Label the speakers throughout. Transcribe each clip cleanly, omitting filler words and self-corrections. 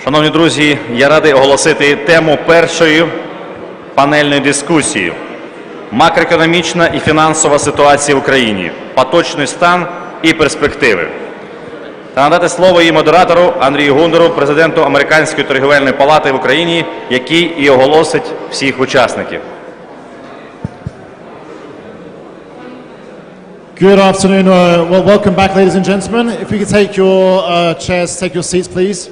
Speaker 1: Шановні друзі, я радий оголосити тему першої панельної дискусії «Макроекономічна і фінансова ситуація в Україні. Поточний стан і перспективи». Та надати слово її модератору Андрію Гундеру, президенту Американської торгівельної палати в Україні, який і оголосить всіх учасників.
Speaker 2: Good afternoon. Well, welcome back, ladies and gentlemen. If we could take your chairs, take your seats, please.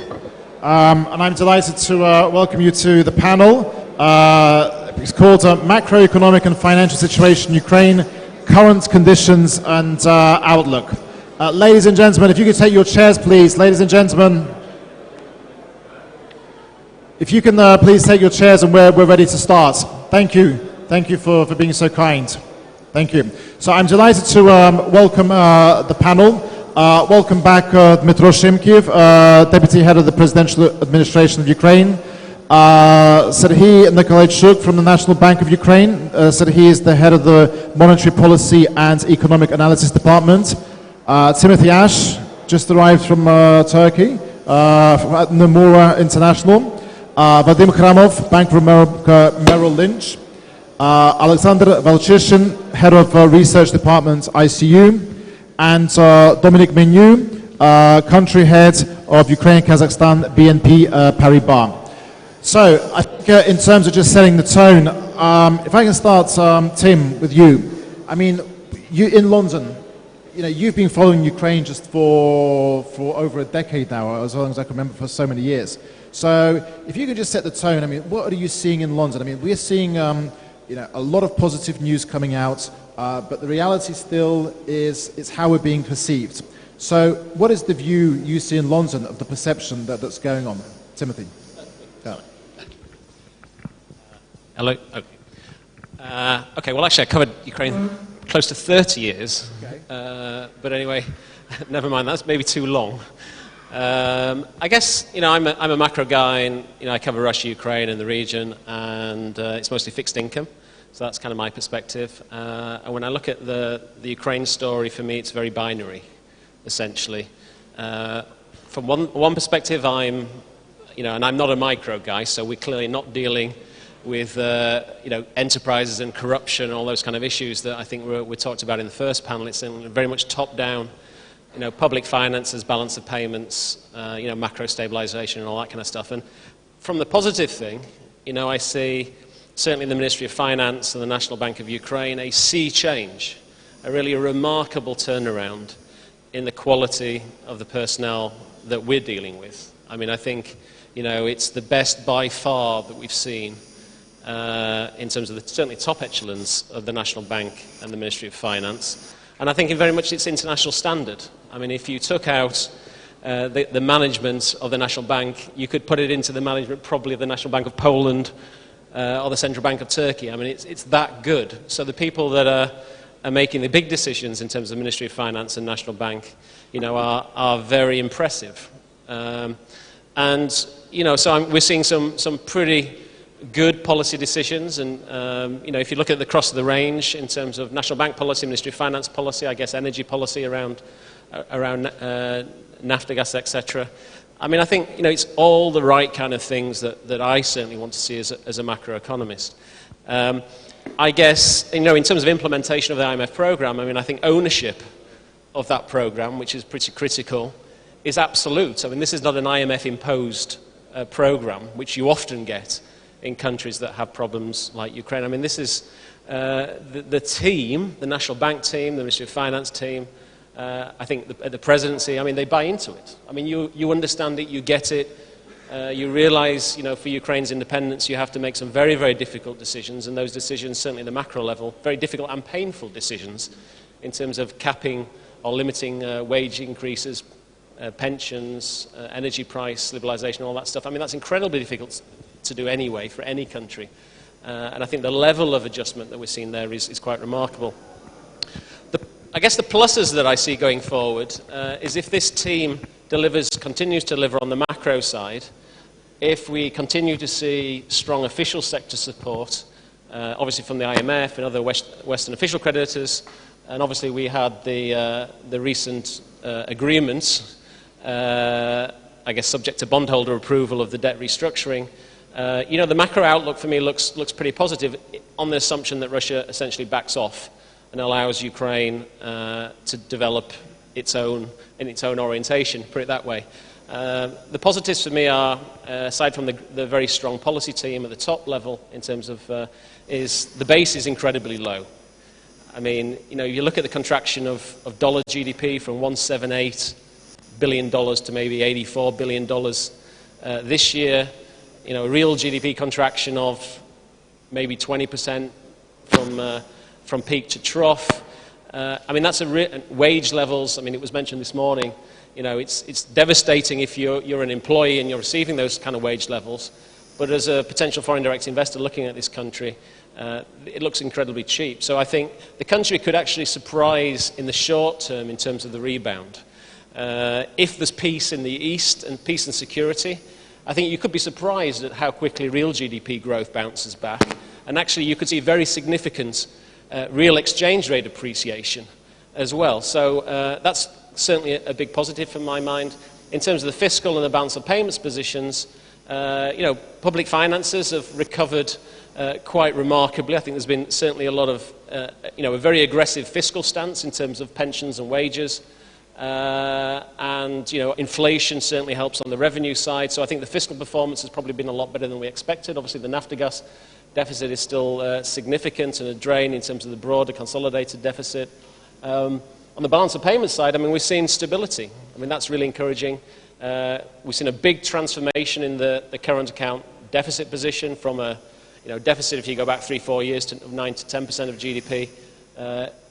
Speaker 2: And I'm delighted to welcome you to the panel. It's called Macroeconomic and Financial Situation in Ukraine, Current Conditions and Outlook. Ladies and gentlemen, if you could take your chairs, please. Ladies and gentlemen, if you can please take your chairs and we're ready to start. Thank you. Thank you for being so kind. Thank you. So I'm delighted to welcome the panel. Welcome back Dmytro Shimkiv, Deputy Head of the Presidential Administration of Ukraine. Serhiy Nikolaitchuk from the National Bank of Ukraine. Serhiy is the Head of the Monetary Policy and Economic Analysis Department. Timothy Ash, just arrived from Turkey, from Nomura International. Vadim Khramov, Bank of America Merrill Lynch. Alexander Valchishin, Head of Research Department, ICU, and Dominic Menu, Country Head of Ukraine, Kazakhstan, BNP Paribas. So, I think in terms of just setting the tone, if I can start, Tim, with you. I mean, you in London, you know, you've been following Ukraine just for over a decade now, as long as I can remember, for so many years. So, if you could just set the tone, I mean, what are you seeing in London? I mean, we're seeing you know, a lot of positive news coming out, but the reality still is how we're being perceived. So what is the view you see in London of the perception that's going on? Timothy. Yeah.
Speaker 3: Hello. Okay. Okay, well actually I covered Ukraine close to 30 years, okay. But anyway, never mind, that's maybe too long. I guess, you know, I'm a macro guy, and you know, I cover Russia, Ukraine, and the region, and it's mostly fixed income, so that's kind of my perspective. And when I look at the Ukraine story, for me, it's very binary, essentially. From one perspective, you know, and I'm not a micro guy, so we're clearly not dealing with you know, enterprises and corruption, all those kind of issues that I think we talked about in the first panel. It's very much top-down. You know, public finances, balance of payments, you know, macro stabilization and all that kind of stuff. And from the positive thing, you know, I see certainly in the Ministry of Finance and the National Bank of Ukraine a sea change, a really remarkable turnaround in the quality of the personnel that we're dealing with. I mean, I think, you know, it's the best by far that we've seen in terms of the certainly top echelons of the National Bank and the Ministry of Finance. And I think very much it's international standard. I mean, if you took out the management of the National Bank, you could put it into the management probably of the National Bank of Poland or the Central Bank of Turkey. I mean, it's that good. So the people that are making the big decisions in terms of the Ministry of Finance and National Bank, you know, are very impressive. And, you know, so we're seeing some pretty good policy decisions, and you know, if you look at the cross of the range in terms of National Bank policy, Ministry of Finance policy, I guess energy policy around Naftagas, etc. I mean, I think, you know, it's all the right kind of things that I certainly want to see as a macroeconomist. I guess, you know, in terms of implementation of the IMF program, I mean, I think ownership of that program, which is pretty critical, is absolute. I mean, this is not an IMF-imposed program, which you often get in countries that have problems like Ukraine. I mean, this is the team, the National Bank team, the Ministry of Finance team, I think the presidency, I mean, they buy into it. I mean, you understand it, you get it, you realize, you know, for Ukraine's independence, you have to make some very, very difficult decisions, and those decisions, certainly at the macro level, very difficult and painful decisions in terms of capping or limiting wage increases, pensions, energy price, liberalization, all that stuff. I mean, that's incredibly difficult to do anyway for any country. And I think the level of adjustment that we're seeing there is quite remarkable. I guess the pluses that I see going forward is if this team continues to deliver on the macro side, if we continue to see strong official sector support, obviously from the IMF and other Western official creditors, and obviously we had the recent agreements I guess, subject to bondholder approval of the debt restructuring. You know, the macro outlook for me looks pretty positive on the assumption that Russia essentially backs off and allows Ukraine to develop its own orientation, put it that way. The positives for me are, aside from the very strong policy team at the top level in terms of, is the base is incredibly low. I mean, you know, you look at the contraction of dollar GDP from $178 billion to maybe $84 billion this year. You know, a real GDP contraction of maybe 20% from peak to trough. I mean, that's wage levels. I mean, it was mentioned this morning. You know, it's devastating if you're an employee and you're receiving those kind of wage levels. But as a potential foreign direct investor looking at this country, it looks incredibly cheap. So I think the country could actually surprise in the short term in terms of the rebound. If there's peace in the East and peace and security, I think you could be surprised at how quickly real GDP growth bounces back. And actually you could see very significant real exchange rate appreciation as well. So that's certainly a big positive from my mind. In terms of the fiscal and the balance of payments positions, you know, public finances have recovered quite remarkably. I think there's been certainly a lot of, you know, a very aggressive fiscal stance in terms of pensions and wages. And, you know, inflation certainly helps on the revenue side. So I think the fiscal performance has probably been a lot better than we expected. Obviously, the NAFTA deficit is still significant and a drain in terms of the broader consolidated deficit. On the balance of payments side, I mean, we've seen stability. I mean, that's really encouraging. We've seen a big transformation in the current account deficit position from a, you know, deficit, if you go back 3-4 years, to 9 to 10% of GDP,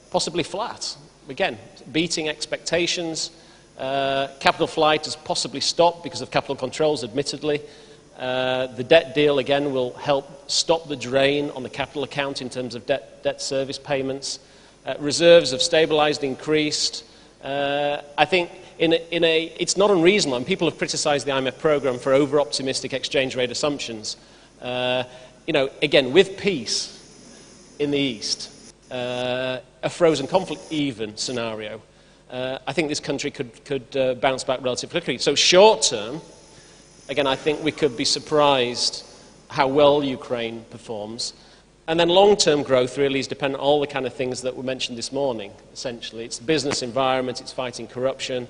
Speaker 3: possibly flat. Again, beating expectations. Capital flight has possibly stopped because of capital controls, admittedly. The debt deal, again, will help stop the drain on the capital account in terms of debt service payments. Reserves have stabilized, increased. I think it's not unreasonable, and people have criticized the IMF program for over-optimistic exchange rate assumptions. You know, again, with peace in the East, a frozen conflict even scenario, I think this country could bounce back relatively quickly. So short term, again, I think we could be surprised how well Ukraine performs. And then long-term growth really is dependent on all the kind of things that were mentioned this morning, essentially. It's the business environment, it's fighting corruption,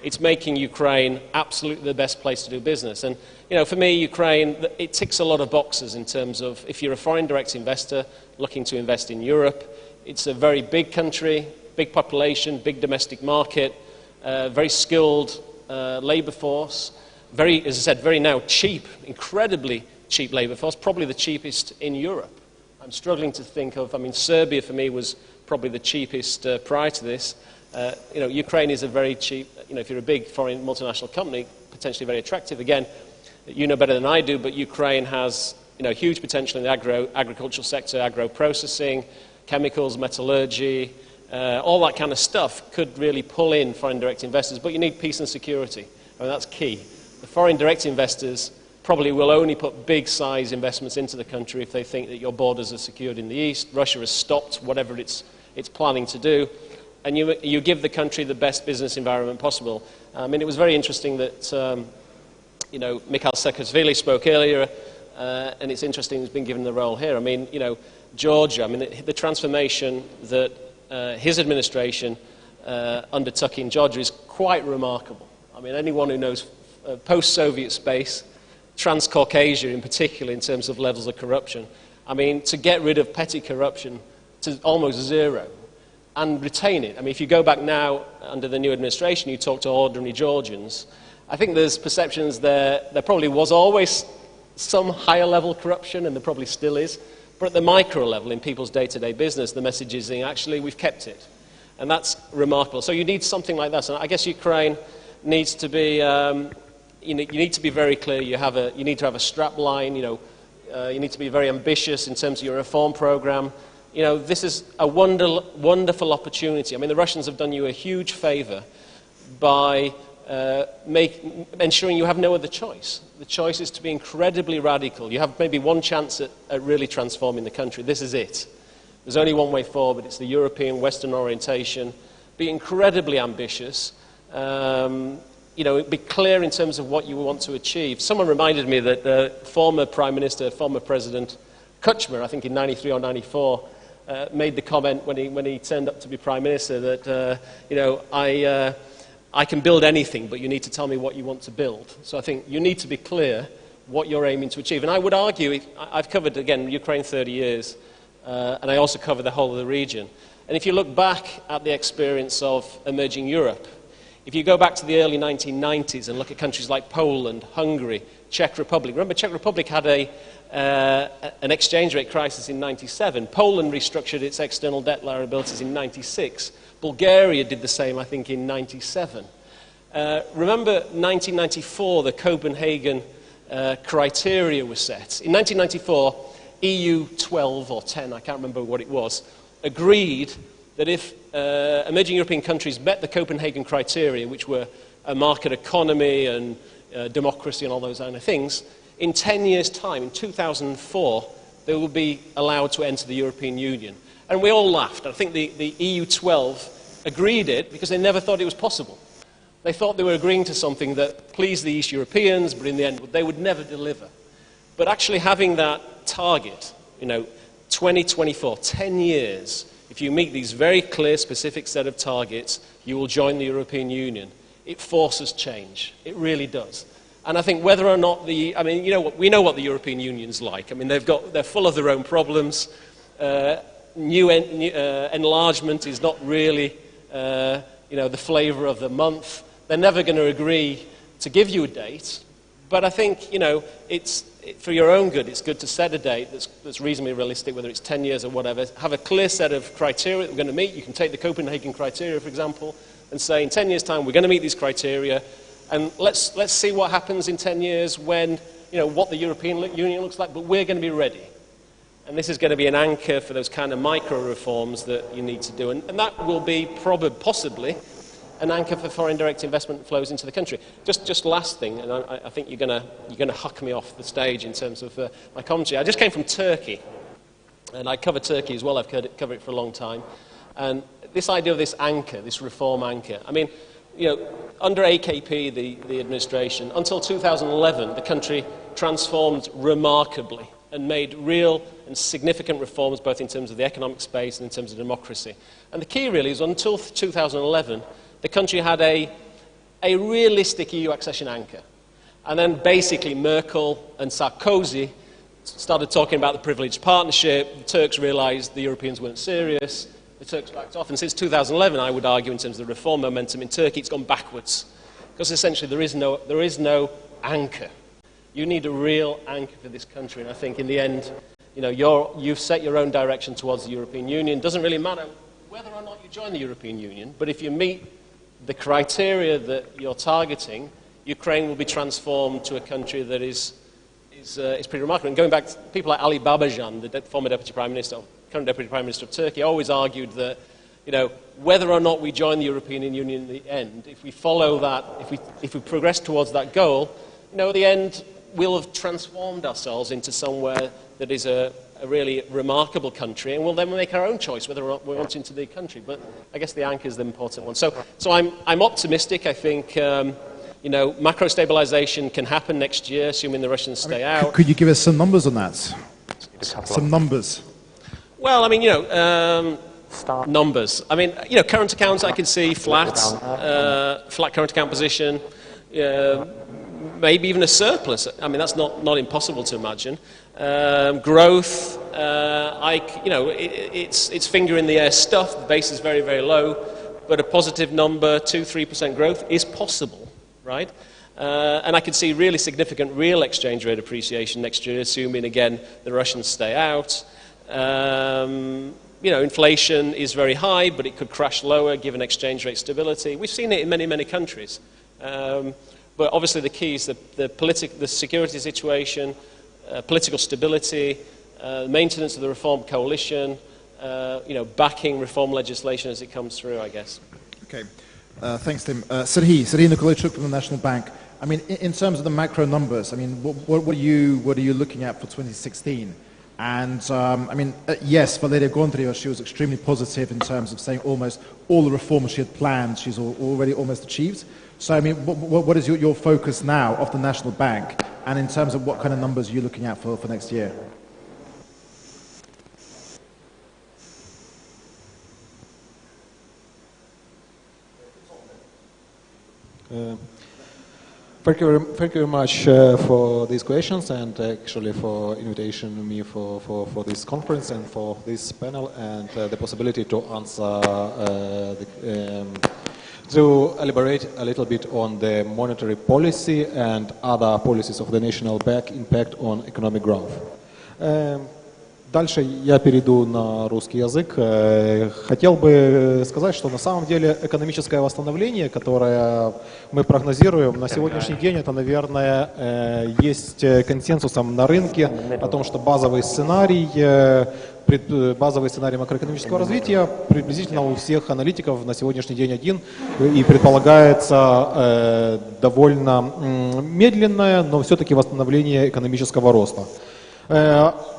Speaker 3: it's making Ukraine absolutely the best place to do business. And, you know, for me, Ukraine, it ticks a lot of boxes in terms of if you're a foreign direct investor looking to invest in Europe, it's a very big country, big population, big domestic market, very skilled labor force, very, as I said, very now cheap, incredibly cheap labor force, probably the cheapest in Europe. I'm struggling to think of, I mean, Serbia for me was probably the cheapest prior to this. You know, Ukraine is a very cheap, you know, if you're a big foreign multinational company, potentially very attractive. Again, you know better than I do, but Ukraine has, you know, huge potential in the agricultural sector, agro-processing, chemicals, metallurgy, all that kind of stuff could really pull in foreign direct investors, but you need peace and security. I mean, that's key. The foreign direct investors probably will only put big size investments into the country if they think that your borders are secured in the East. Russia has stopped whatever it's planning to do. And you give the country the best business environment possible. I mean, it was very interesting that, you know, Mikhail Saakashvili spoke earlier, and it's interesting he's been given the role here. I mean, you know, Georgia, I mean, the transformation that his administration undertook in Georgia is quite remarkable. I mean, anyone who knows post-Soviet space, Transcaucasia in particular in terms of levels of corruption, I mean, to get rid of petty corruption to almost zero and retain it. I mean, if you go back now under the new administration, you talk to ordinary Georgians, I think there's perceptions there probably was always some higher level corruption, and there probably still is, but at the micro level in people's day-to-day business, the message is actually we've kept it. And that's remarkable. So you need something like that. And I guess Ukraine needs to be, you need to be very clear. You need to have a strap line. You need to be very ambitious in terms of your reform program. You know, this is a wonderful opportunity. I mean, the Russians have done you a huge favor by ensuring you have no other choice. The choice is to be incredibly radical. You have maybe one chance at really transforming the country. This is it. There's only one way forward. It's the European Western orientation. Be incredibly ambitious. be clear in terms of what you want to achieve. Someone reminded me that the former Prime Minister, former President Kuchma, I think in 93 or 94, made the comment when he turned up to be Prime Minister that, I can build anything, but you need to tell me what you want to build. So I think you need to be clear what you're aiming to achieve. And I would argue, I've covered, again, Ukraine 30 years, and I also cover the whole of the region. And if you look back at the experience of emerging Europe, if you go back to the early 1990s and look at countries like Poland, Hungary, Czech Republic. Remember, Czech Republic had an exchange rate crisis in 97. Poland restructured its external debt liabilities in 96. Bulgaria did the same, I think, in 97. Remember 1994, the Copenhagen criteria was set. In 1994, EU 12 or 10, I can't remember what it was, agreed that if emerging European countries met the Copenhagen criteria, which were a market economy and democracy and all those kind of things, in 10 years' time, in 2004, they will be allowed to enter the European Union. And we all laughed. I think the EU 12 agreed it because they never thought it was possible. They thought they were agreeing to something that pleased the East Europeans, but in the end, they would never deliver. But actually having that target, 2024, 10 years, if you meet these very clear, specific set of targets, you will join the European Union. It forces change. It really does. And I think whether or not we know what the European Union's like. I mean, they're full of their own problems. Enlargement is not really, the flavour of the month. They're never going to agree to give you a date. But I think, it's for your own good. It's good to set a date that's reasonably realistic, whether it's 10 years or whatever. Have a clear set of criteria that we're going to meet. You can take the Copenhagen criteria, for example, and say in 10 years' time we're going to meet these criteria. And let's see what happens in 10 years when, what the European Union looks like, but we're going to be ready. And this is going to be an anchor for those kind of micro-reforms that you need to do. And that will be possibly an anchor for foreign direct investment flows into the country. Just last thing, and I think you're going to huck me off the stage in terms of my commentary. I just came from Turkey, and I cover Turkey as well. I've covered it for a long time. And this idea of this anchor, this reform anchor, I mean, under AKP, the administration, until 2011, the country transformed remarkably and made real and significant reforms, both in terms of the economic space and in terms of democracy. And the key really is until 2011, the country had a realistic EU accession anchor. And then basically Merkel and Sarkozy started talking about the privileged partnership. The Turks realized the Europeans weren't serious. The Turks backed off. And since 2011, I would argue, in terms of the reform momentum in Turkey, it's gone backwards. Because essentially there is no anchor. You need a real anchor for this country. And I think in the end, you've set your own direction towards the European Union. It doesn't really matter whether or not you join the European Union, but if you meet the criteria that you're targeting, Ukraine will be transformed to a country that is pretty remarkable. And going back to people like Ali Babajan, the former Deputy Prime Minister, current Deputy Prime Minister of Turkey, always argued that, whether or not we join the European Union in the end, if we follow that, if we progress towards that goal, at the end, we'll have transformed ourselves into somewhere that is a really remarkable country, and we'll then make our own choice whether or not we want into the country. But I guess the anchor is the important one. So I'm optimistic. I think macro stabilization can happen next year, assuming the Russians stay out.
Speaker 2: Could you give us some numbers on that? Some numbers.
Speaker 3: Well, numbers. Current accounts I can see flat current account position. Maybe even a surplus. That's not impossible to imagine. Growth, it's finger in the air stuff. The base is very, very low, but a positive number, 2-3% growth is possible, right? And I could see really significant real exchange rate appreciation next year, assuming again the Russians stay out. Inflation is very high, but it could crash lower given exchange rate stability. We've seen it in many, many countries. But obviously the key is the security situation, political stability, maintenance of the reform coalition, backing reform legislation as it comes through, I guess. Okay.
Speaker 2: Thanks, Tim. Serhii Nikolichuk from the National Bank. In terms of the macro numbers, what are you looking at for 2016? And yes, Valeria Gondrieva, she was extremely positive in terms of saying almost all the reforms she had planned, she's already almost achieved. So, I mean, what is your focus now of the National Bank, and in terms of what kind of numbers are you looking at for next year?
Speaker 4: Thank you very much for these questions, and actually for invitation me for this conference and for this panel, and the possibility to answer to elaborate a little bit on the monetary policy and other policies of the National Bank impact on economic growth. Дальше я перейду на русский язык. Хотел бы сказать, что на самом деле экономическое восстановление, которое мы прогнозируем на сегодняшний день, это, наверное, есть консенсусом на рынке о том, что базовый сценарий макроэкономического развития приблизительно у всех аналитиков на сегодняшний день один и предполагается довольно медленное, но все-таки восстановление экономического роста.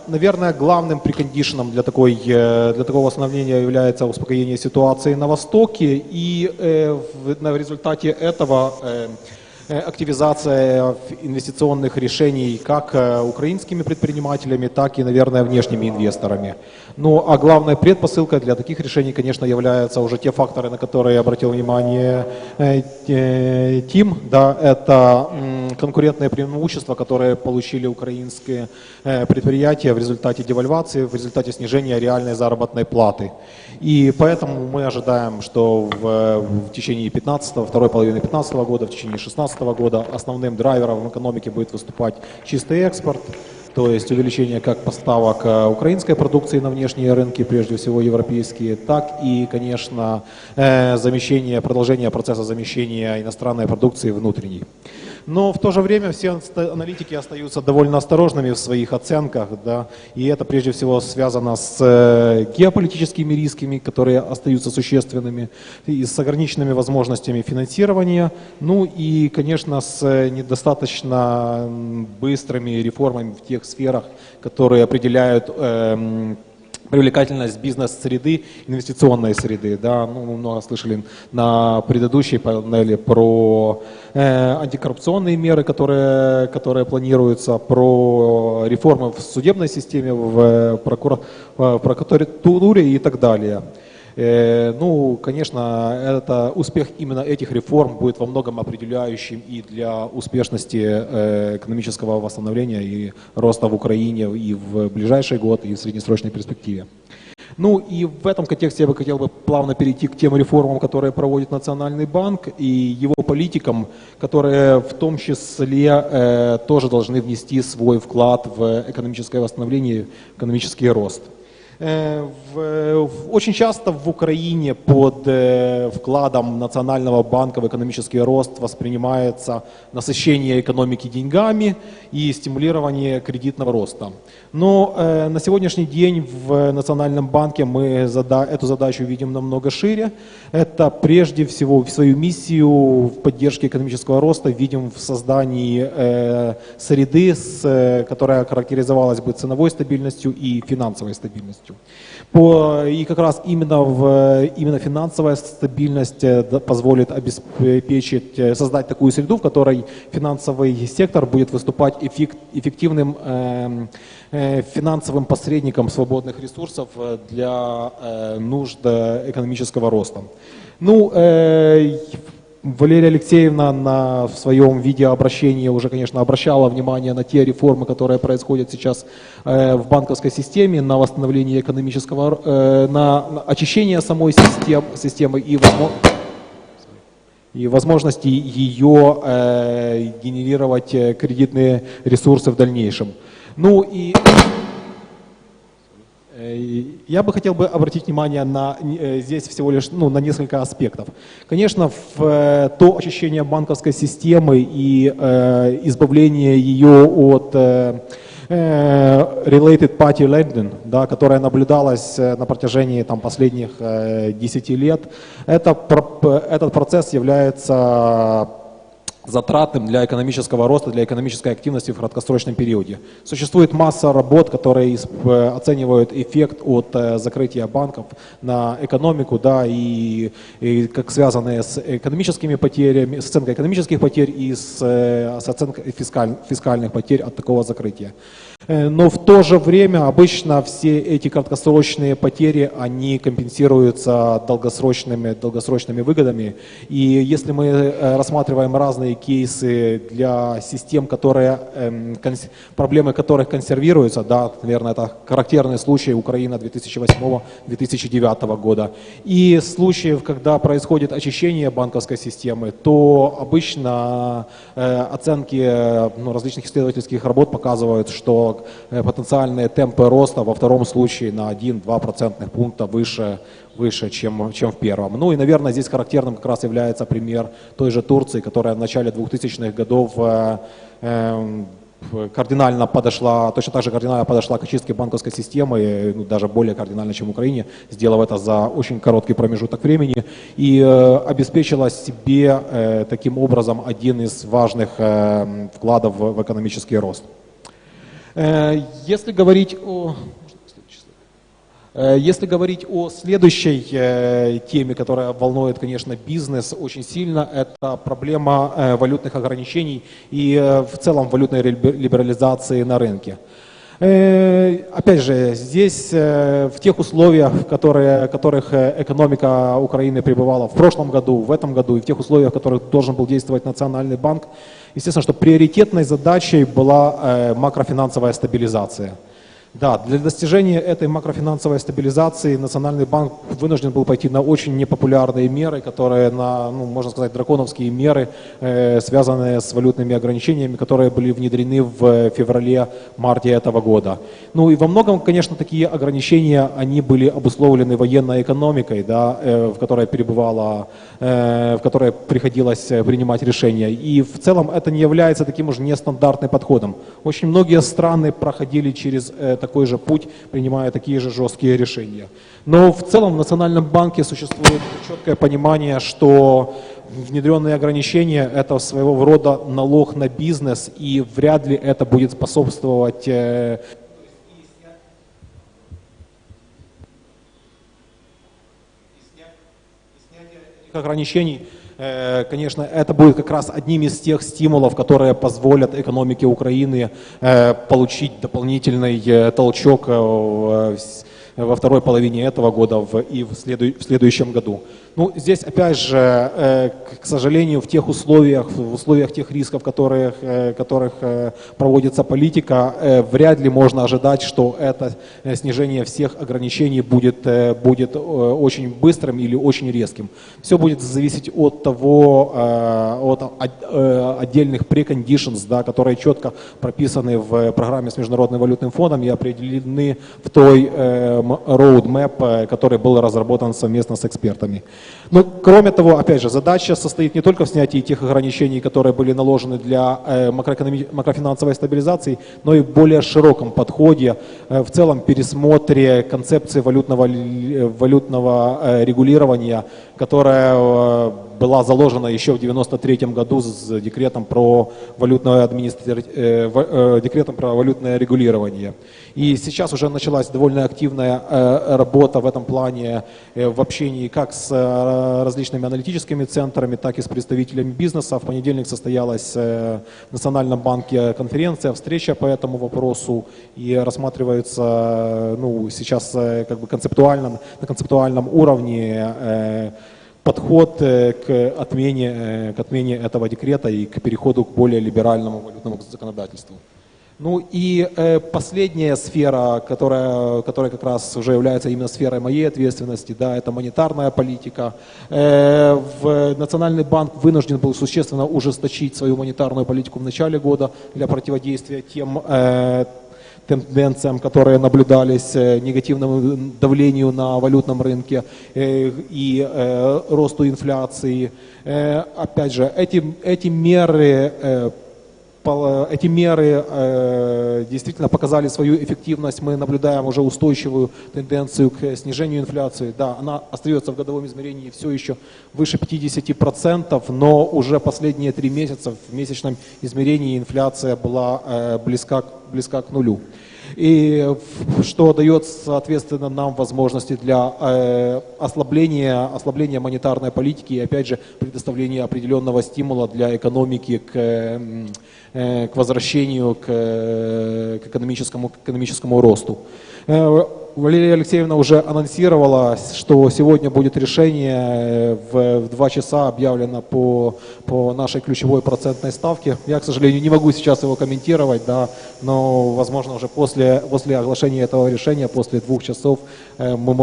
Speaker 4: Наверное, главным прекондишеном для такого восстановления является успокоение ситуации на Востоке, и в результате этого активизация инвестиционных решений как украинскими предпринимателями, так и, наверное, внешними инвесторами. Ну, а главной предпосылкой для таких решений, конечно, являются уже те факторы, на которые обратил внимание Тим. Да, это конкурентные преимущества, которые получили украинские предприятия в результате девальвации, в результате снижения реальной заработной платы. И поэтому мы ожидаем, что в течение второй половины 2015 года, в течение 2016 года основным драйвером экономики будет выступать чистый экспорт, то есть увеличение как поставок украинской продукции на внешние рынки, прежде всего европейские, так и, конечно, продолжение процесса замещения иностранной продукции внутренней. Но в то же время все аналитики остаются довольно осторожными в своих оценках, да, и это прежде всего связано с геополитическими рисками, которые остаются существенными, и с ограниченными возможностями финансирования, ну и, конечно, с недостаточно быстрыми реформами в тех сферах, которые определяют привлекательность бизнес-среды, инвестиционной среды. Да, ну, мы много слышали на предыдущей панели про антикоррупционные меры, которые планируются, про реформы в судебной системе, в прокуратуре и так далее. Ну, конечно, успех именно этих реформ будет во многом определяющим и для успешности экономического восстановления и роста в Украине и в ближайший год, и в среднесрочной перспективе. Ну и в этом контексте я бы хотел плавно перейти к тем реформам, которые проводит Национальный банк, и его политикам, которые в том числе тоже должны внести свой вклад в экономическое восстановление, экономический рост. Очень часто в Украине под вкладом Национального банка в экономический рост воспринимается насыщение экономики деньгами и стимулирование кредитного роста. Но на сегодняшний день в Национальном банке мы эту задачу видим намного шире. Это прежде всего свою миссию в поддержке экономического роста видим в создании среды, которая характеризовалась бы ценовой стабильностью и финансовой стабильностью. И как раз именно финансовая стабильность позволит создать такую среду, в которой финансовый сектор будет выступать эффективным финансовым посредником свободных ресурсов для нужд экономического роста. Ну, Валерия Алексеевна в своем видеообращении уже, конечно, обращала внимание на те реформы, которые происходят сейчас в банковской системе, на восстановление экономического, на очищение самой системы и возможности ее генерировать кредитные ресурсы в дальнейшем. Ну и я бы хотел обратить внимание здесь всего лишь на несколько аспектов. Конечно, то очищение банковской системы и избавление ее от related party lending, да, которая наблюдалась на протяжении последних 10 лет, этот процесс является затратным для экономического роста, для экономической активности в краткосрочном периоде. Существует масса работ, которые оценивают эффект от закрытия банков на экономику, да, и как связанные с экономическими потерями, с оценкой экономических потерь и с оценкой фискальных потерь от такого закрытия. Но в то же время обычно все эти краткосрочные потери, они компенсируются долгосрочными выгодами. И если мы рассматриваем разные кейсы для систем, проблемы которых консервируются, да, наверное, это характерный случай Украина 2008-2009 года, и случаев, когда происходит очищение банковской системы, то обычно оценки различных исследовательских работ показывают, что потенциальные темпы роста во втором случае на 1-2 процентных пункта выше, чем в первом. Ну и, наверное, здесь характерным как раз является пример той же Турции, которая в начале 2000-х годов точно так же кардинально подошла к очистке банковской системы, даже более кардинально, чем в Украине, сделав это за очень короткий промежуток времени и обеспечила себе таким образом один из важных вкладов в экономический рост. Если говорить о следующей теме, которая волнует, конечно, бизнес очень сильно, это проблема валютных ограничений и в целом валютной либерализации на рынке. Опять же, здесь в тех условиях, в которых экономика Украины пребывала в прошлом году, в этом году, и в тех условиях, в которых должен был действовать Национальный банк, естественно, что приоритетной задачей была макрофинансовая стабилизация. Да, для достижения этой макрофинансовой стабилизации Национальный банк вынужден был пойти на очень непопулярные меры, которые можно сказать, драконовские меры, связанные с валютными ограничениями, которые были внедрены в феврале-марте этого года. Ну и во многом, конечно, такие ограничения, они были обусловлены военной экономикой, да, в которой приходилось принимать решения. И в целом это не является таким уж нестандартным подходом. Очень многие страны проходили через такой же путь, принимая такие же жесткие решения. Но в целом в Национальном банке существует четкое понимание, что внедренные ограничения – это своего рода налог на бизнес, и вряд ли это будет способствовать ограничений. Конечно, это будет как раз одним из тех стимулов, которые позволят экономике Украины получить дополнительный толчок во второй половине этого года и в следующем году. Ну, здесь, опять же, к сожалению, в условиях тех рисков, в которых проводится политика, вряд ли можно ожидать, что это снижение всех ограничений будет очень быстрым или очень резким. Все будет зависеть от отдельных preconditions, да, которые четко прописаны в программе с Международным валютным фондом и определены в той roadmap, который был разработан совместно с экспертами. Но, кроме того, опять же, задача состоит не только в снятии тех ограничений, которые были наложены для макрофинансовой стабилизации, но и в более широком подходе, в целом пересмотре концепции валютного регулирования, которая была заложена еще в 1993 году с декретом про валютное регулирование. И сейчас уже началась довольно активная работа в этом плане в общении как с различными аналитическими центрами, так и с представителями бизнеса. В понедельник состоялась в Национальном банке конференция, встреча по этому вопросу, и рассматривается сейчас как бы на концептуальном уровне подход к отмене этого декрета и к переходу к более либеральному валютному законодательству. Ну и последняя сфера, которая как раз уже является именно сферой моей ответственности, да, это монетарная политика. Национальный банк вынужден был существенно ужесточить свою монетарную политику в начале года для противодействия тем тенденциям, которые наблюдались, негативному давлению на валютном рынке и росту инфляции. Опять же, эти меры эти меры действительно показали свою эффективность. Мы наблюдаем уже устойчивую тенденцию к снижению инфляции. Да, она остается в годовом измерении все еще выше 50%, но уже последние 3 месяца в месячном измерении инфляция была близка к нулю. И что дает, соответственно, нам возможности для ослабления монетарной политики и, опять же, предоставления определенного стимула для экономики к возвращению к экономическому росту. Валерия Алексеевна уже анонсировала, что сегодня будет решение в 2 часа объявлено по нашей ключевой процентной ставке. Я, к сожалению, не могу сейчас его комментировать, да, но, возможно, уже после оглашения этого решения, после 2 часов, мы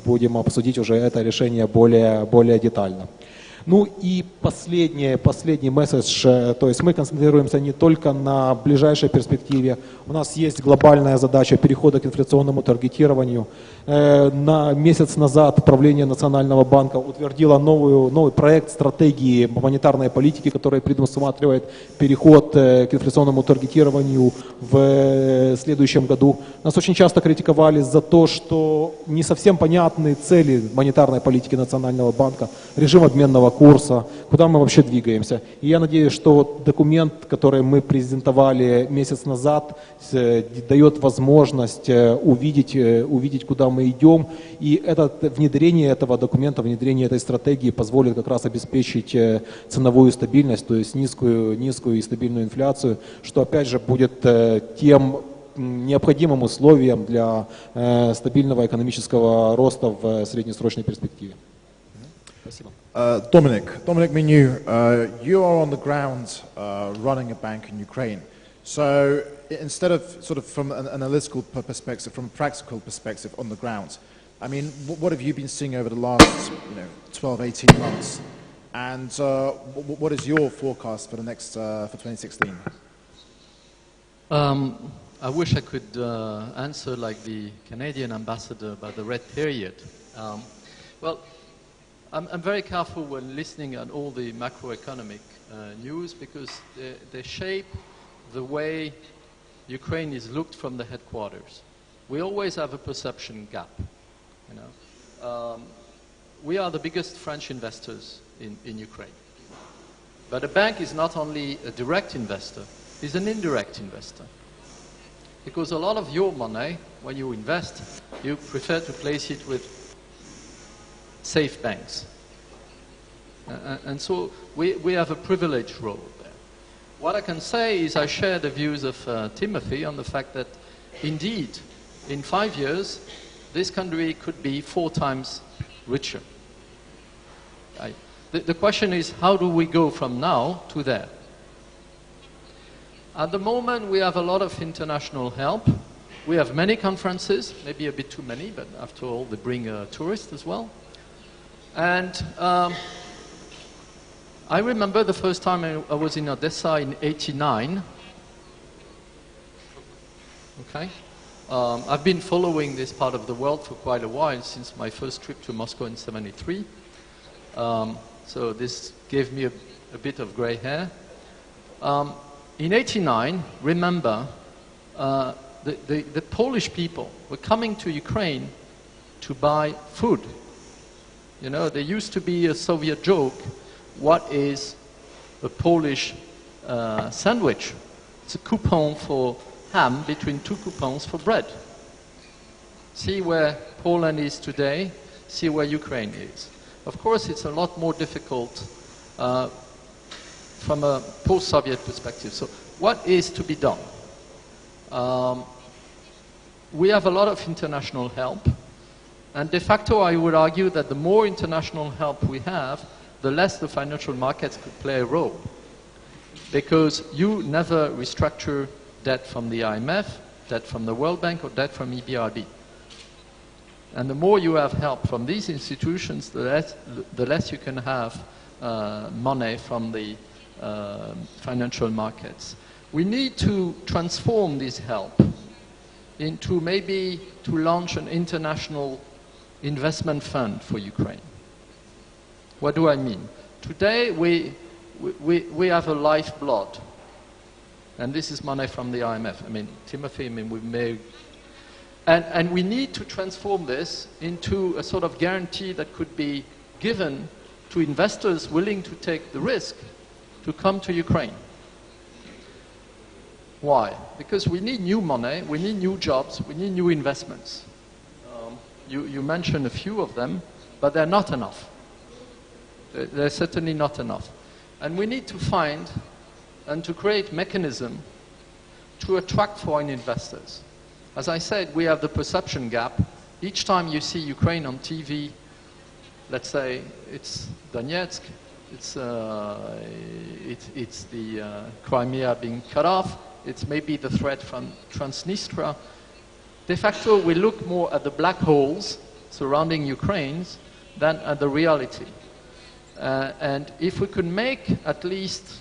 Speaker 4: будем обсудить уже это решение более детально. Ну и последний месседж, то есть мы концентрируемся не только на ближайшей перспективе, у нас есть глобальная задача перехода к инфляционному таргетированию. На месяц назад правление Национального банка утвердило новый проект стратегии монетарной политики, который предусматривает переход к инфляционному таргетированию в следующем году. Нас очень часто критиковали за то, что не совсем понятны цели монетарной политики Национального банка, режим обменного курса, куда мы вообще двигаемся. И я надеюсь, что документ, который мы презентовали месяц назад, дает возможность увидеть, куда мы идем. И внедрение этого документа, внедрение этой стратегии позволит как раз обеспечить ценовую стабильность, то есть низкую и стабильную инфляцию, что опять же будет тем необходимым условием для стабильного экономического роста в среднесрочной перспективе. Спасибо.
Speaker 2: Dominic Minu, you are on the ground running a bank in Ukraine. So instead of sort of from an analytical perspective, from a practical perspective on the ground, I mean, what have you been seeing over the last 12, 18 months? And what is your forecast for the next, for 2016?
Speaker 5: I wish I could answer like the Canadian ambassador about the red period. Well, I'm very careful when listening at all the macroeconomic news because they shape the way Ukraine is looked from the headquarters. We always have a perception gap. We are the biggest French investors in Ukraine. But a bank is not only a direct investor, it's an indirect investor. Because a lot of your money, when you invest, you prefer to place it with safe banks. And so we have a privileged role there. What I can say is I share the views of Timothy on the fact that indeed, in 5 years, this country could be 4 times richer. The question is, how do we go from now to there? At the moment, we have a lot of international help. We have many conferences, maybe a bit too many, but after all, they bring tourists as well. And I remember the first time I was in Odessa in '89. Okay. I've been following this part of the world for quite a while, since my first trip to Moscow in '73. So this gave me a bit of gray hair. In '89, remember, the Polish people were coming to Ukraine to buy food. You know, there used to be a Soviet joke, what is a Polish sandwich? It's a coupon for ham between 2 coupons for bread. See where Poland is today, see where Ukraine is. Of course, it's a lot more difficult from a post-Soviet perspective. So what is to be done? We have a lot of international help, and de facto I would argue that the more international help we have, the less the financial markets could play a role. Because you never restructure debt from the IMF, debt from the World Bank, or debt from EBRD. And the more you have help from these institutions, the less you can have money from the financial markets. We need to transform this help into maybe to launch an international investment fund for Ukraine. What do I mean? Today we have a lifeblood And this is money from the IMF. I mean, Timothy, I mean, we may... And we need to transform this into a sort of guarantee that could be given to investors willing to take the risk to come to Ukraine. Why? Because we need new money, we need new jobs, we need new investments. You mentioned a few of them, but they're not enough. They're certainly not enough. And we need to find and to create mechanism to attract foreign investors. As I said, we have the perception gap. Each time you see Ukraine on TV, let's say it's Donetsk, it's the Crimea being cut off, it's maybe the threat from Transnistria. De facto, we look more at the black holes surrounding Ukraine than at the reality. And if we could make at least,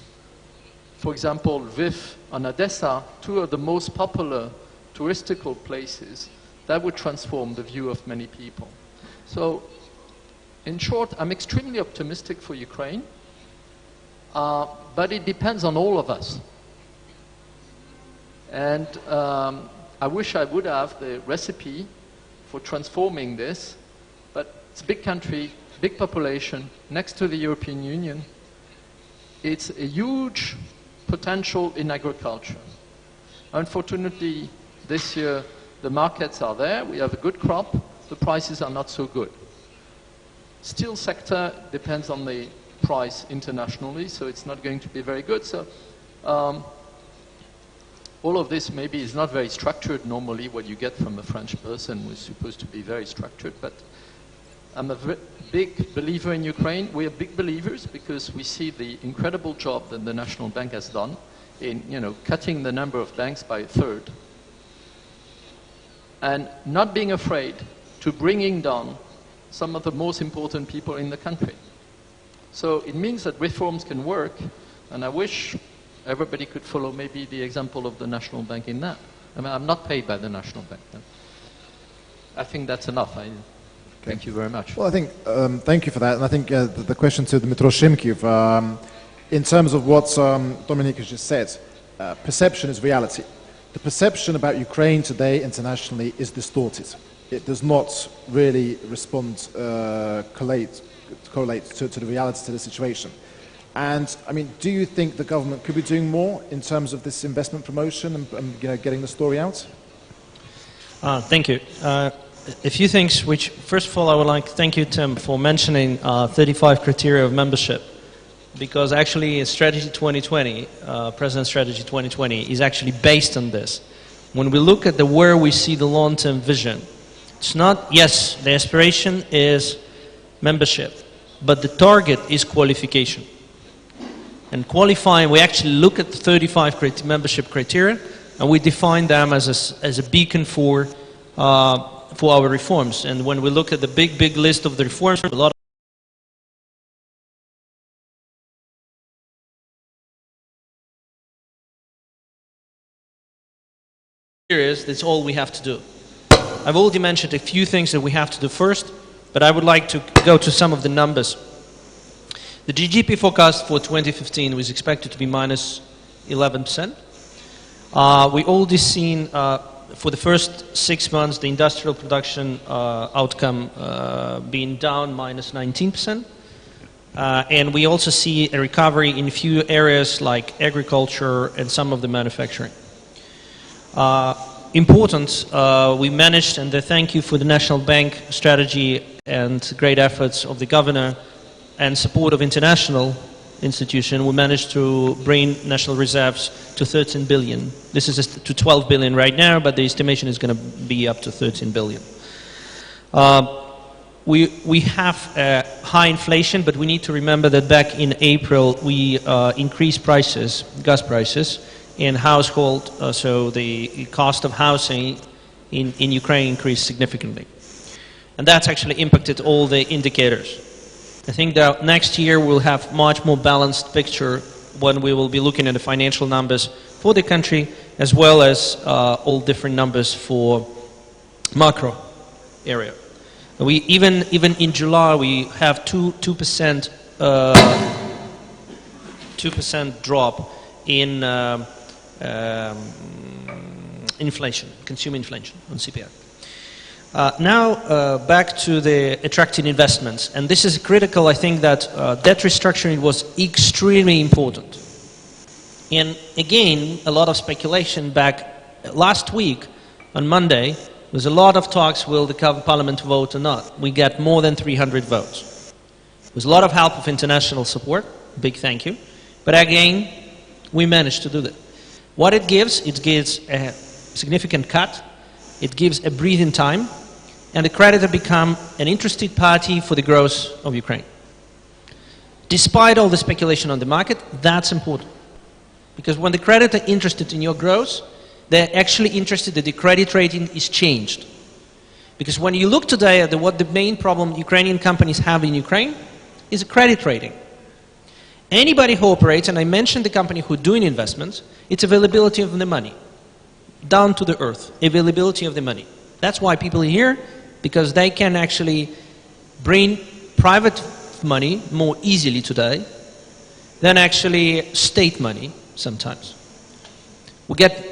Speaker 5: for example, Lviv and Odessa, two of the most popular touristical places, that would transform the view of many people. So, in short, I'm extremely optimistic for Ukraine, but it depends on all of us. And I wish I would have the recipe for transforming this, but it's a big country, big population, next to the European Union. It's a huge potential in agriculture. Unfortunately, this year the markets are there, we have a good crop, the prices are not so good. Steel sector depends on the price internationally, so it's not going to be very good. So all of this maybe is not very structured normally, what you get from a French person who is supposed to be very structured, but I'm a big believer in Ukraine. We are big believers because we see the incredible job that the National Bank has done in, cutting the number of banks by a third and not being afraid to bringing down some of the most important people in the country. So it means that reforms can work, and I wish everybody could follow maybe the example of the National Bank in that. I mean, I'm not paid by the National Bank. No. I think that's enough. Thank you very much.
Speaker 2: Well, I think, thank you for that. And I think the question to Dmytro Shimkiv, in terms of what Dominique has just said, perception is reality. The perception about Ukraine today internationally is distorted. It does not really respond, correlate to the reality, to the situation. And, I mean, do you think the government could be doing more in terms of this investment promotion and getting the story out?
Speaker 6: Thank you. A few things which, first of all, I would like to thank you, Tim, for mentioning 35 criteria of membership. Because actually, Strategy 2020, President's Strategy 2020, is actually based on this. When we look at where we see the long-term vision, it's not, yes, the aspiration is membership, but the target is qualification. And qualifying, we actually look at the 35 membership criteria, and we define them as a beacon for our reforms. And when we look at the big list of the reforms, a lot of that's all we have to do. I've already mentioned a few things that we have to do first, but I would like to go to some of the numbers. The GDP forecast for 2015 was expected to be minus 11%. We already seen for the first 6 months the industrial production outcome being down minus 19%. And we also see a recovery in a few areas like agriculture and some of the manufacturing. Important, we managed, and thank you for the National Bank strategy and great efforts of the governor and support of international institution, we managed to bring national reserves to 13 billion. This is to 12 billion right now, but the estimation is going to be up to 13 billion. We have high inflation, but we need to remember that back in April we increased prices, gas prices, in household, so the cost of housing in Ukraine increased significantly. And that's actually impacted all the indicators. I think that next year we'll have much more balanced picture when we will be looking at the financial numbers for the country, as well as all different numbers for macro area. We even in July we have 2% drop in inflation, consumer inflation on CPI. Now, back to the attracting investments. And this is critical, I think, that debt restructuring was extremely important. And again, a lot of speculation back last week on Monday. There was a lot of talks, will the parliament vote or not? We got more than 300 votes. There was a lot of help of international support, big thank you. But again, we managed to do that. What it gives a significant cut, it gives a breathing time, and the creditor become an interested party for the growth of Ukraine. Despite all the speculation on the market, that's important. Because when the creditor is interested in your growth, they're actually interested that the credit rating is changed. Because when you look today at what the main problem Ukrainian companies have in Ukraine is a credit rating. Anybody who operates, and I mentioned the company who are doing investments, it's availability of the money. Down to the earth, availability of the money. That's why people are here, because they can actually bring private money more easily today than actually state money sometimes. We get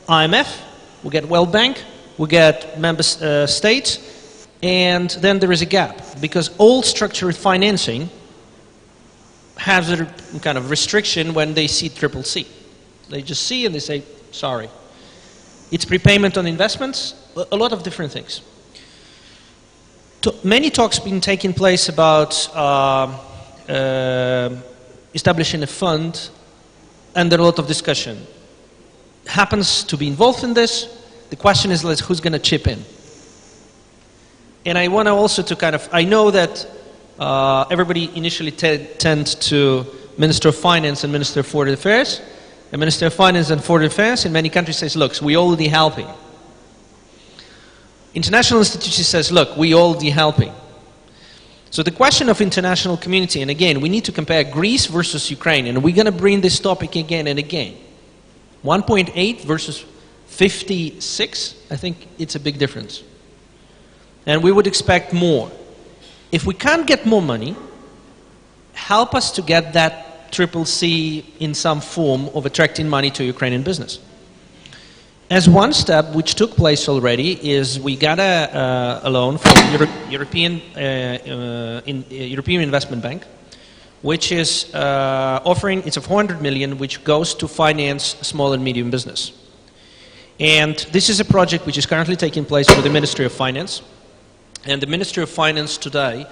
Speaker 6: IMF, we get World Bank, we get member states, and then there is a gap, because all structured financing has a kind of restriction when they see triple C. They just see and they say, sorry. It's prepayment on investments, a lot of different things. Many talks been taking place about establishing a fund, and there are a lot of discussion. Happens to be involved in this. The question is, who's going to chip in? And I want to also to kind of, I know that everybody initially tends to Minister of Finance and Minister of Foreign Affairs. And Minister of Finance and Foreign Affairs in many countries says, look, we already helping. International institutions says, look, we already helping. So the question of international community, and again, we need to compare Greece versus Ukraine, and we're going to bring this topic again and again. 1.8 versus 56, I think it's a big difference. And we would expect more. If we can't get more money, help us to get that triple C in some form of attracting money to Ukrainian business. As one step, which took place already, is we got a loan from European Investment Bank, which is offering, it's a 400 million, which goes to finance small and medium business. And this is a project which is currently taking place with the Ministry of Finance. And the Ministry of Finance today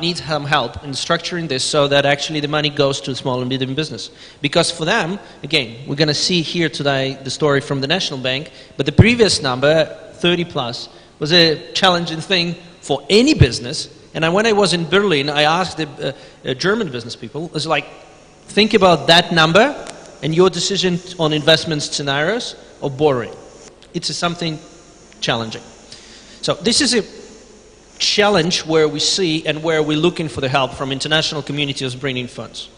Speaker 6: needs some help in structuring this so that actually the money goes to small and medium business. Because for them, again, we're going to see here today the story from the National Bank, but the previous number, 30 plus, was a challenging thing for any business. And when I was in Berlin, I asked the German business people, it was like, think about that number and your decision on investment scenarios or borrowing. It's something challenging. So this is a challenge where we see and where we're looking for the help from international communities bringing funds.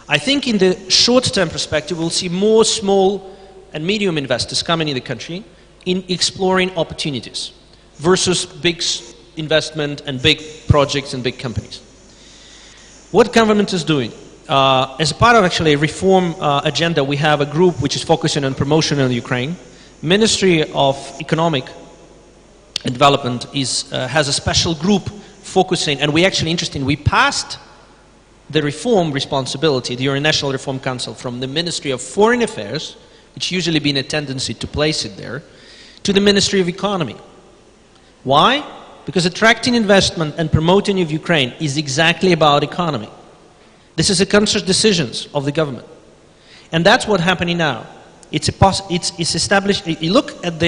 Speaker 6: I think in the short-term perspective, we'll see more small and medium investors coming in the country in exploring opportunities versus big investment and big projects and big companies. What government is doing? As a part of actually a reform agenda, we have a group which is focusing on promotion in Ukraine. Ministry of Economic and Development has a special group focusing, and we actually interesting, we passed the reform responsibility, the National Reform Council, from the Ministry of Foreign Affairs, which usually been a tendency to place it there, to the Ministry of Economy. Why? Because attracting investment and promoting of Ukraine is exactly about economy. This is a conscious decisions of the government. And that's what's happening now. It's established. You look at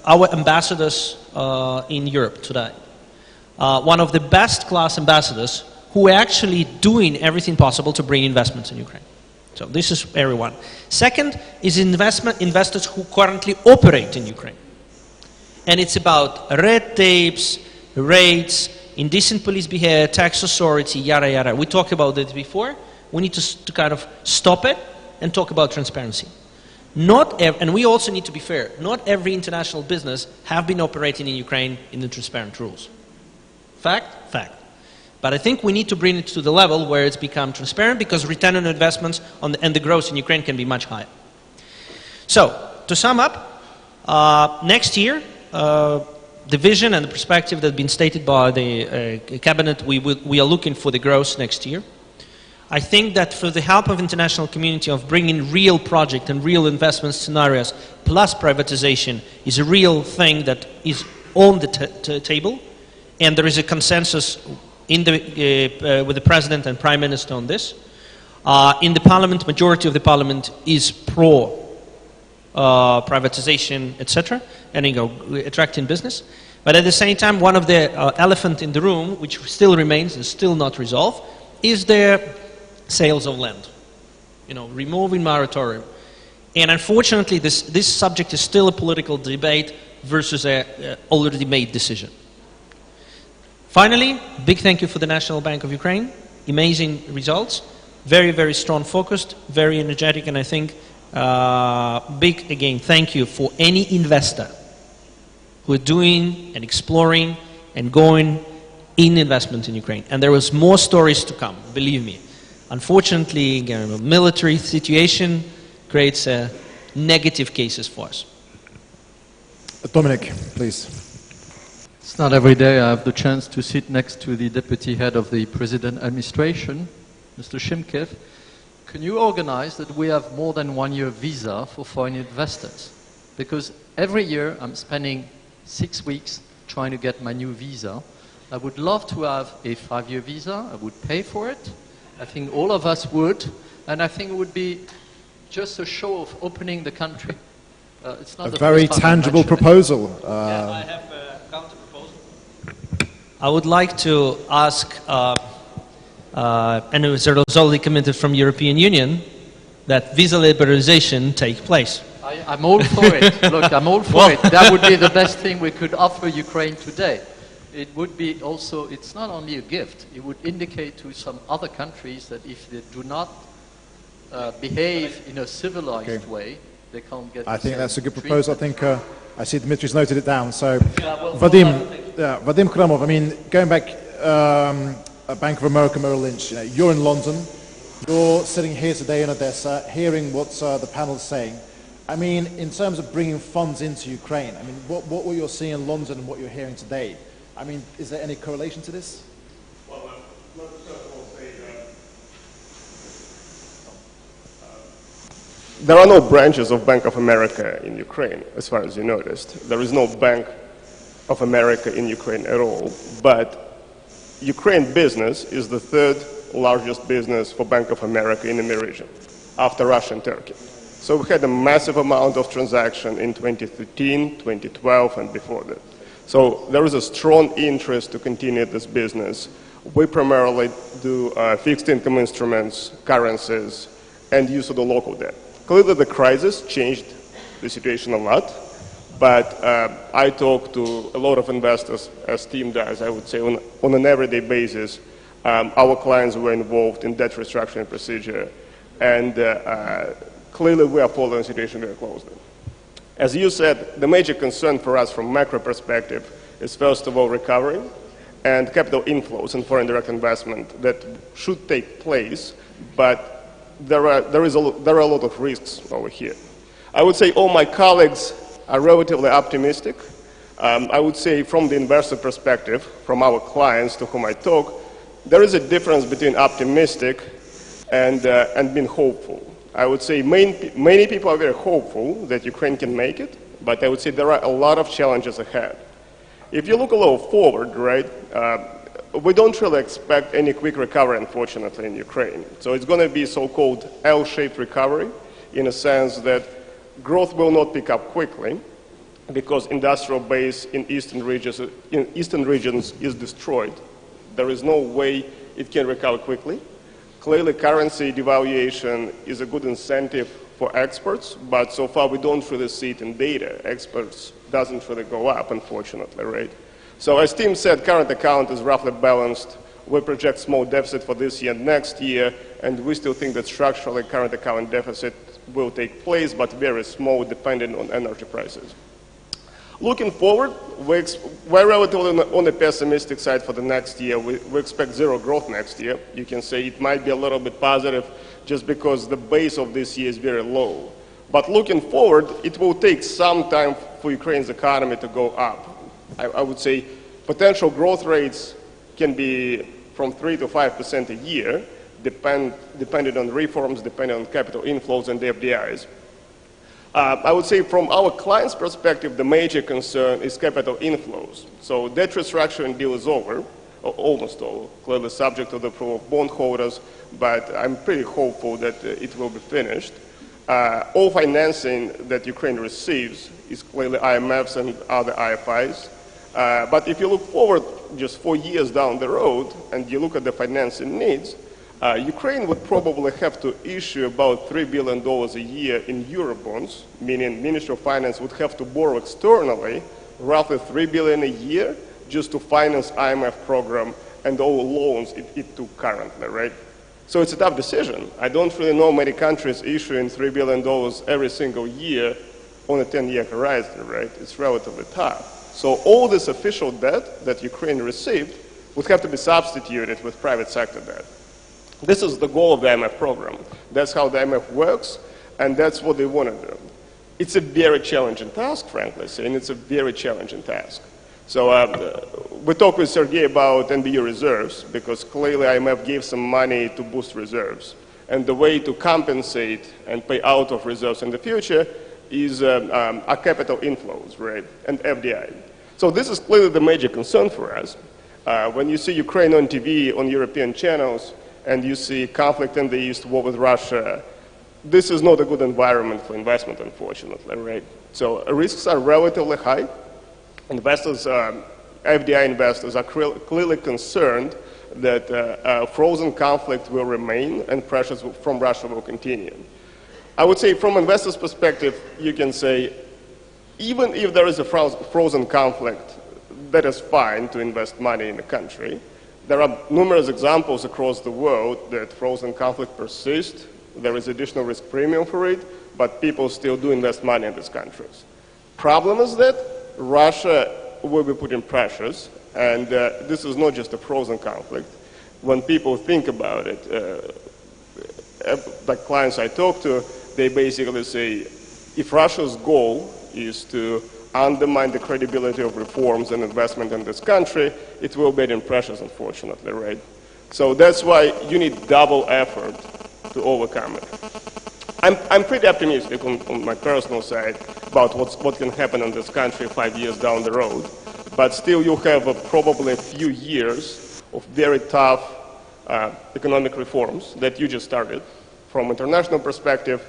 Speaker 6: our ambassadors in Europe today. One of the best class ambassadors who are actually doing everything possible to bring investments in Ukraine. So this is everyone. Second is investors who currently operate in Ukraine. And it's about red tapes, rates, indecent police behavior, tax authority, yada yada. We talked about this before. We need to kind of stop it and talk about transparency. And we also need to be fair. Not every international business have been operating in Ukraine in the transparent rules. Fact? Fact. But I think we need to bring it to the level where it's become transparent, because return on investments and the growth in Ukraine can be much higher. So, to sum up, next year, the vision and the perspective that have been stated by the cabinet, we are looking for the growth next year. I think that for the help of international community of bringing real project and real investment scenarios plus privatization is a real thing that is on the table, and there is a consensus in with the President and Prime Minister on this. In the Parliament, majority of the Parliament is pro privatization, etc., and attracting business. But at the same time, one of the elephant in the room, which still remains and still not resolved, is the sales of land. Removing moratorium. And unfortunately, this subject is still a political debate versus a already made decision. Finally, big thank you for the National Bank of Ukraine. Amazing results. Very, very strong focused, very energetic, and I think big, again, thank you for any investor who are doing and exploring and going in investment in Ukraine. And there was more stories to come, believe me. Unfortunately, the military situation creates negative cases for us.
Speaker 2: Dominic, please.
Speaker 5: It's not every day I have the chance to sit next to the deputy head of the President administration, Mr. Shimkiv. Can you organize that we have more than 1 year visa for foreign investors? Because every year I'm spending 6 weeks trying to get my new visa. I would love to have a 5-year visa. I would pay for it. I think all of us would. And I think it would be just a show of opening the country. It's not
Speaker 2: a very tangible proposal.
Speaker 6: Yeah, I have a counter proposal. I would like to ask, and it was already committed from European Union, that visa liberalization take place.
Speaker 5: I'm all for it. Look, I'm all for it. That would be the best thing we could offer Ukraine today. It would be also, it's not only a gift, it would indicate to some other countries that if they do not behave in a civilized way, they can't get
Speaker 2: I think that's a good
Speaker 5: treatment.
Speaker 2: proposal. I think I see Dimitri's noted it down. So, Vadim Kramov, I mean, going back, Bank of America Merrill Lynch, you're in London, you're sitting here today in Odessa, hearing what the panel's saying. I mean, in terms of bringing funds into Ukraine, I mean, what you're seeing in London and what you're hearing today, I mean, is there any correlation to this?
Speaker 7: Well, let's first of all say that there are no branches of Bank of America in Ukraine, as far as you noticed. There is no Bank of America in Ukraine at all. But Ukraine business is the third largest business for Bank of America in the region, after Russia and Turkey. So we had a massive amount of transaction in 2013, 2012, and before that. So there is a strong interest to continue this business. We primarily do fixed income instruments, currencies, and use of the local debt. Clearly the crisis changed the situation a lot, but I talk to a lot of investors, as Tim does, I would say, on an everyday basis. Our clients were involved in debt restructuring procedure, and clearly we are following the situation very closely. As you said, the major concern for us from macro perspective is first of all recovery and capital inflows and foreign direct investment that should take place, but there are a lot of risks over here. I would say all my colleagues are relatively optimistic. I would say from the investor perspective, from our clients to whom I talk, there is a difference between optimistic and being hopeful. I would say many people are very hopeful that Ukraine can make it, but I would say there are a lot of challenges ahead. If you look a little forward, right, we don't really expect any quick recovery, unfortunately, in Ukraine. So it's going to be so-called L-shaped recovery, in a sense that growth will not pick up quickly because industrial base in eastern regions is destroyed. There is no way it can recover quickly. Clearly, currency devaluation is a good incentive for exports, but so far we don't really see it in data. Exports doesn't really go up, unfortunately, right? So as Tim said, current account is roughly balanced. We project small deficit for this year and next year, and we still think that structurally current account deficit will take place, but very small, depending on energy prices. Looking forward, we're relatively on the pessimistic side for the next year. We expect zero growth next year. You can say it might be a little bit positive just because the base of this year is very low. But looking forward, it will take some time for Ukraine's economy to go up. I would say potential growth rates can be from 3 to 5% a year, depending on reforms, depending on capital inflows and the FDIs. I would say from our clients' perspective, the major concern is capital inflows. So debt restructuring deal is over, almost over, clearly subject to the approval of bondholders, but I'm pretty hopeful that it will be finished. All financing that Ukraine receives is clearly IMFs and other IFIs. But if you look forward just 4 years down the road and you look at the financing needs, Ukraine would probably have to issue about $3 billion a year in Eurobonds, meaning Ministry of Finance would have to borrow externally roughly $3 billion a year just to finance IMF program and all loans it took currently, right? So it's a tough decision. I don't really know many countries issuing $3 billion every single year on a 10-year horizon, right? It's relatively tough. So all this official debt that Ukraine received would have to be substituted with private sector debt. This is the goal of the IMF program. That's how the IMF works, and that's what they want to do. It's a very challenging task, frankly, and it's a very challenging task. So we talked with Sergey about NBU reserves, because clearly IMF gave some money to boost reserves. And the way to compensate and pay out of reserves in the future is our capital inflows, right, and FDI. So this is clearly the major concern for us. When you see Ukraine on TV, on European channels, and you see conflict in the East, war with Russia, this is not a good environment for investment, unfortunately, right? So risks are relatively high. Investors, FDI investors, are clearly concerned that frozen conflict will remain and pressures from Russia will continue. I would say from investors' perspective, you can say, even if there is a frozen conflict, that is fine to invest money in the country. There are numerous examples across the world that frozen conflict persists. There is additional risk premium for it, but people still do invest money in these countries. Problem is that Russia will be putting pressures, and this is not just a frozen conflict. When people think about it, like clients I talk to, they basically say, if Russia's goal is to undermine the credibility of reforms and investment in this country, it will be in pressures, unfortunately, right? So that's why you need double effort to overcome it. I'm pretty optimistic on my personal side about what can happen in this country 5 years down the road, but still you have probably a few years of very tough economic reforms that you just started. From international perspective,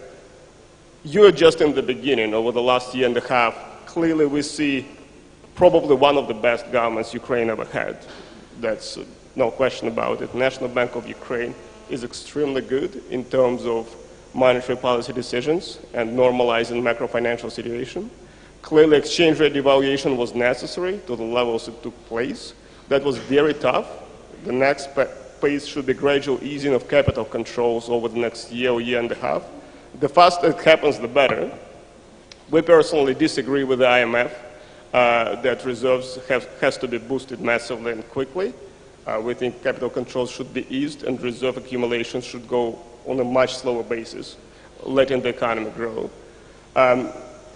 Speaker 7: you're just in the beginning. Over the last year and a half, clearly we see probably one of the best governments Ukraine ever had. That's no question about it. National Bank of Ukraine is extremely good in terms of monetary policy decisions and normalizing macro-financial situation. Clearly exchange rate devaluation was necessary to the levels it took place. That was very tough. The next phase should be gradual easing of capital controls over the next year or year and a half. The faster it happens, the better. We personally disagree with the IMF that reserves has to be boosted massively and quickly. We think capital controls should be eased and reserve accumulation should go on a much slower basis, letting the economy grow.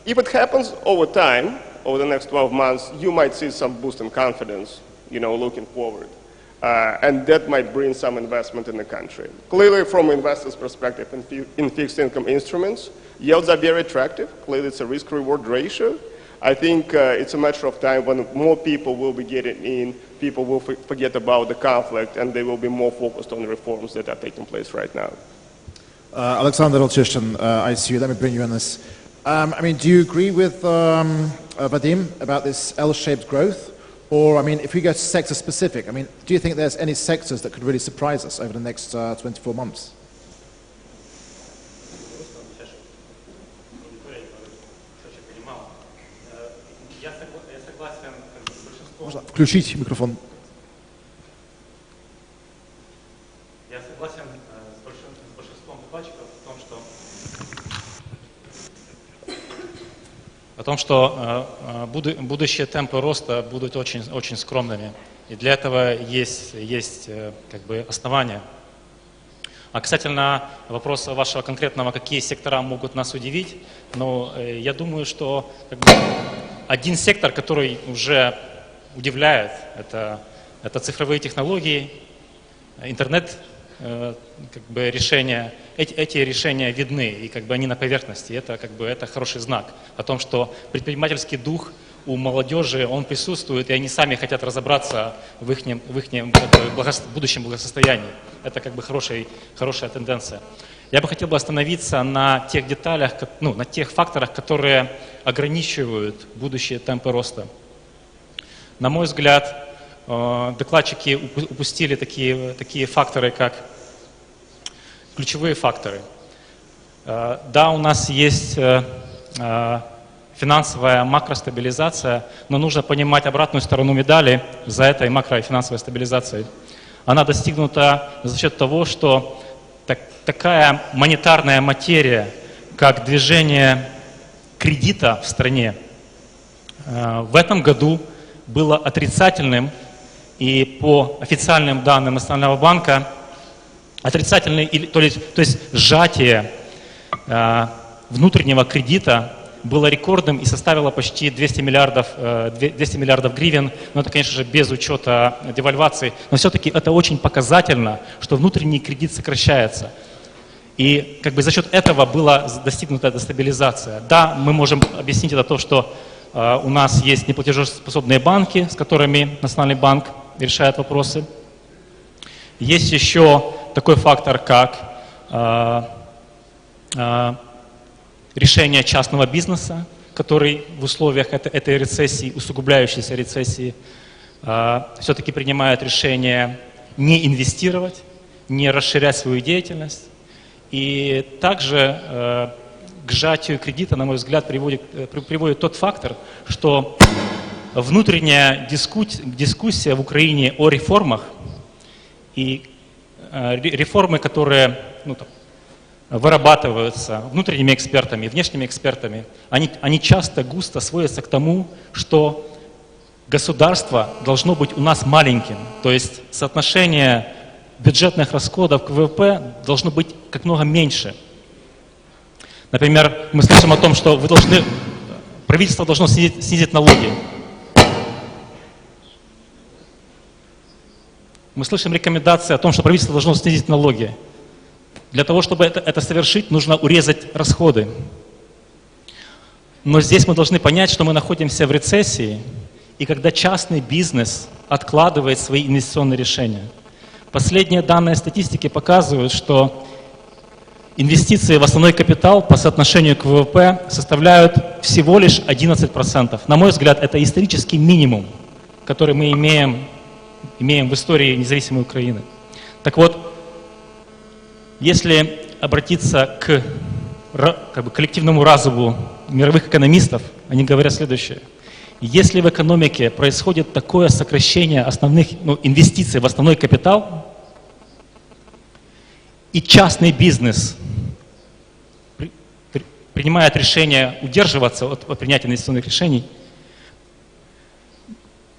Speaker 7: If it happens over time, over the next 12 months, you might see some boost in confidence, looking forward. And that might bring some investment in the country. Clearly, from investors' perspective in fixed income instruments, yields are very attractive. Clearly, it's a risk-reward ratio. I think it's a matter of time when more people will be getting in, people will forget about the conflict, and they will be more focused on the reforms that are taking place right now.
Speaker 2: Alexander Olchishtin, ICU, let me bring you in this. Do you agree with Vadim about this L-shaped growth? Or, if we go to sector specific, do you think there's any sectors that could really surprise us over the next 24 months? Можно включить микрофон?
Speaker 8: Я согласен с большинством докладчиков о том, что будущие темпы роста будут очень скромными. И для этого есть основания. А касательно вопроса вашего конкретного, какие сектора могут нас удивить, ну, я думаю, что как бы, один сектор, который уже удивляет, это цифровые технологии, интернет, как бы решения. Эти решения видны, и как бы они на поверхности. Это как бы это хороший знак о том, что предпринимательский дух у молодежи, он присутствует, и они сами хотят разобраться в их будущем благосостоянии. Это как бы хорошая тенденция. Я бы хотел остановиться на тех деталях, ну, на тех факторах, которые ограничивают будущие темпы роста. На мой взгляд, докладчики упустили такие факторы, как ключевые факторы. Да, у нас есть финансовая макростабилизация, но нужно понимать обратную сторону медали за этой макро- и финансовой стабилизацией. Она достигнута за счет того, что такая монетарная материя, как движение кредита в стране, в этом году было отрицательным, и по официальным данным Национального банка отрицательный, то есть сжатие внутреннего кредита было рекордным и составило почти 200 миллиардов гривен, но это, конечно же, без учета девальвации, но все-таки это очень показательно, что внутренний кредит сокращается. И как бы за счет этого была достигнута эта стабилизация. Да, мы можем объяснить это то, что у нас есть неплатежеспособные банки, с которыми Национальный банк решает вопросы. Есть еще такой фактор, как решение частного бизнеса, который в условиях этой рецессии, усугубляющейся рецессии, все-таки принимает решение не инвестировать, не расширять свою деятельность. И также к сжатию кредита, на мой взгляд, приводит тот фактор, что внутренняя дискуссия в Украине о реформах и реформы, которые вырабатываются внутренними экспертами, внешними экспертами, они часто густо сводятся к тому, что государство должно быть у нас маленьким. То есть соотношение бюджетных расходов к ВВП должно быть как много меньше. Например, мы слышим о том, что правительство должно снизить налоги. Мы слышим рекомендации о том, что правительство должно снизить налоги. Для того, чтобы это совершить, нужно урезать расходы. Но здесь мы должны понять, что мы находимся в рецессии, и когда частный бизнес откладывает свои инвестиционные решения. Последние данные статистики показывают, что инвестиции в основной капитал по соотношению к ВВП составляют всего лишь 11%. На мой взгляд, это исторический минимум, который мы имеем в истории независимой Украины. Так вот, если обратиться к коллективному разуму мировых экономистов, они говорят следующее. Если в экономике происходит такое сокращение основных инвестиций в основной капитал, и частный бизнес принимает решение удерживаться от принятия инвестиционных решений,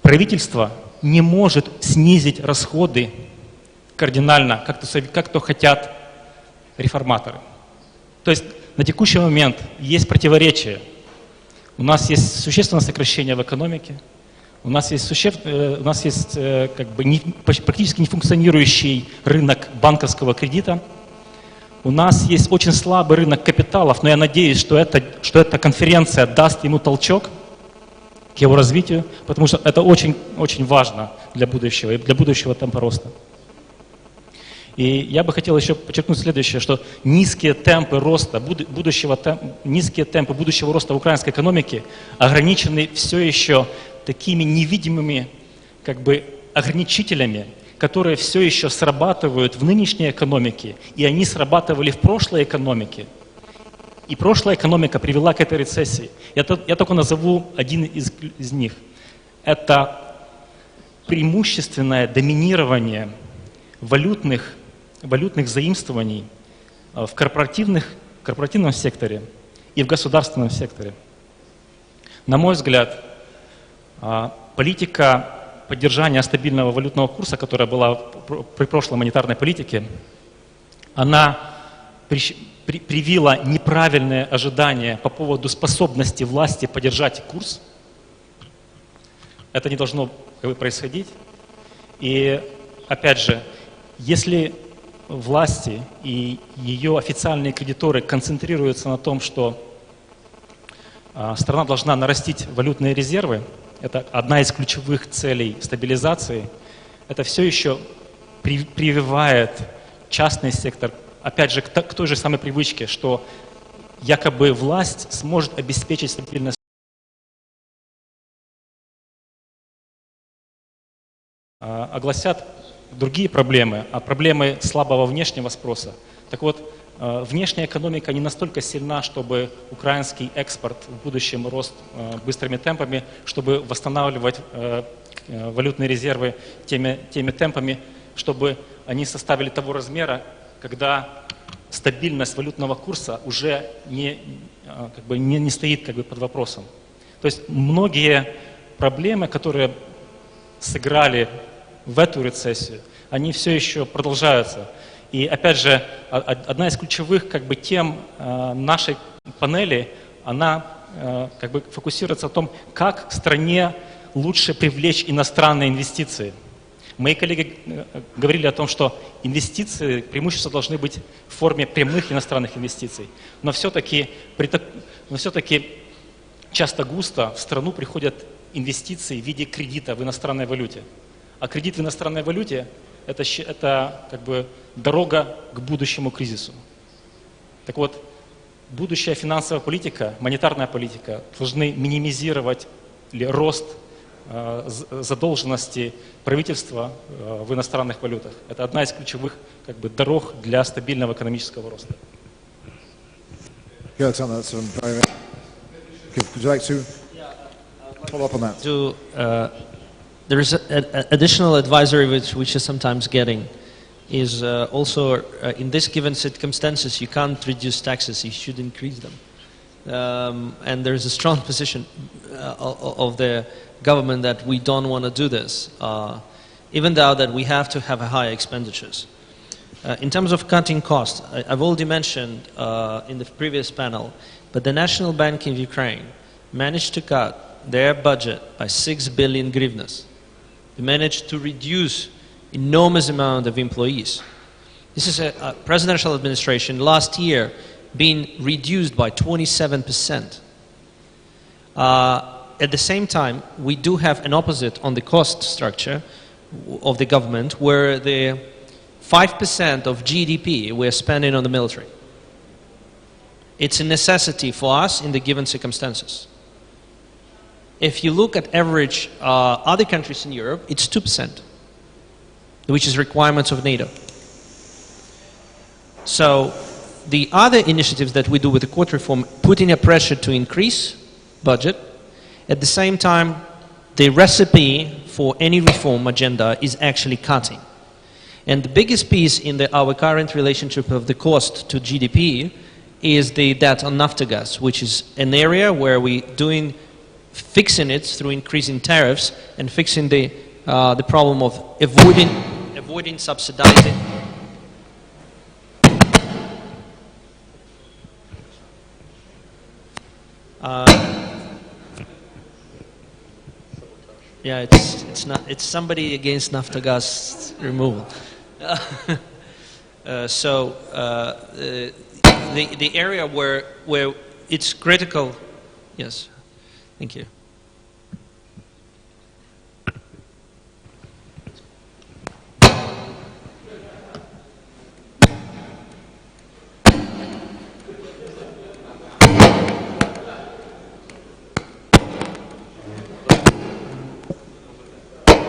Speaker 8: правительство не может снизить расходы кардинально, как то хотят реформаторы. То есть на текущий момент есть противоречие. У нас есть существенное сокращение в экономике, у нас есть практически нефункционирующий рынок банковского кредита, у нас есть очень слабый рынок капиталов, но я надеюсь, что эта конференция даст ему толчок к его развитию, потому что это очень, очень важно для будущего темпа роста. И я бы хотел еще подчеркнуть следующее, что низкие темпы будущего роста в украинской экономике ограничены все еще такими невидимыми ограничителями, которые все еще срабатывают в нынешней экономике, и они срабатывали в прошлой экономике. И прошлая экономика привела к этой рецессии. Я только назову один из них. Это преимущественное доминирование валютных заимствований в корпоративном секторе и в государственном секторе. На мой взгляд, политика поддержания стабильного валютного курса, которая была при прошлой монетарной политике, она привила неправильные ожидания по поводу способности власти поддержать курс. Это не должно происходить. И опять же, если власти и ее официальные кредиторы концентрируются на том, что страна должна нарастить валютные резервы, это одна из ключевых целей стабилизации, это все еще прививает частный сектор, опять же, к той же самой привычке, что якобы власть сможет обеспечить стабильность. Огласят другие проблемы, а проблемы слабого внешнего спроса. Так вот, внешняя экономика не настолько сильна, чтобы украинский экспорт в будущем рос быстрыми темпами, чтобы восстанавливать валютные резервы теми темпами, чтобы они составили того размера, когда стабильность валютного курса уже не стоит под вопросом. То есть многие проблемы, которые сыграли в эту рецессию, они все еще продолжаются. И опять же, одна из ключевых тем нашей панели, она фокусируется на том, как стране лучше привлечь иностранные инвестиции. Мои коллеги говорили о том, что инвестиции, преимущества должны быть в форме прямых иностранных инвестиций. Но все-таки часто-густо в страну приходят инвестиции в виде кредита в иностранной валюте. А кредит в иностранной валюте – это дорога к будущему кризису. Так вот, будущая финансовая политика, монетарная политика должны минимизировать рост задолженности правительства в иностранных валютах. Это одна из ключевых дорог для стабильного экономического роста.
Speaker 2: Would you like to follow up on that?
Speaker 6: There is an additional advisory which is sometimes getting is also in this given circumstances you can't reduce taxes, you should increase them. And there is a strong position of the government that we don't want to do this, even though that we have to have higher expenditures. In terms of cutting costs, I've already mentioned in the previous panel, but the National Bank of Ukraine managed to cut their budget by 6 billion hryvnias. They managed to reduce enormous amount of employees. This is a presidential administration last year being reduced by 27%. At the same time, we do have an opposite on the cost structure of the government, where the 5% of GDP we're spending on the military. It's a necessity for us in the given circumstances. If you look at average other countries in Europe, it's 2%, which is requirements of NATO. So the other initiatives that we do with the court reform, putting a pressure to increase budget, at the same time, the recipe for any reform agenda is actually cutting. And the biggest piece in our current relationship of the cost to GDP is the debt on Naftogaz, which is an area where we're fixing it through increasing tariffs and fixing the problem of avoiding subsidizing. Yeah, it's somebody against Naftogaz removal. So the area where it's critical. Yes. Thank you.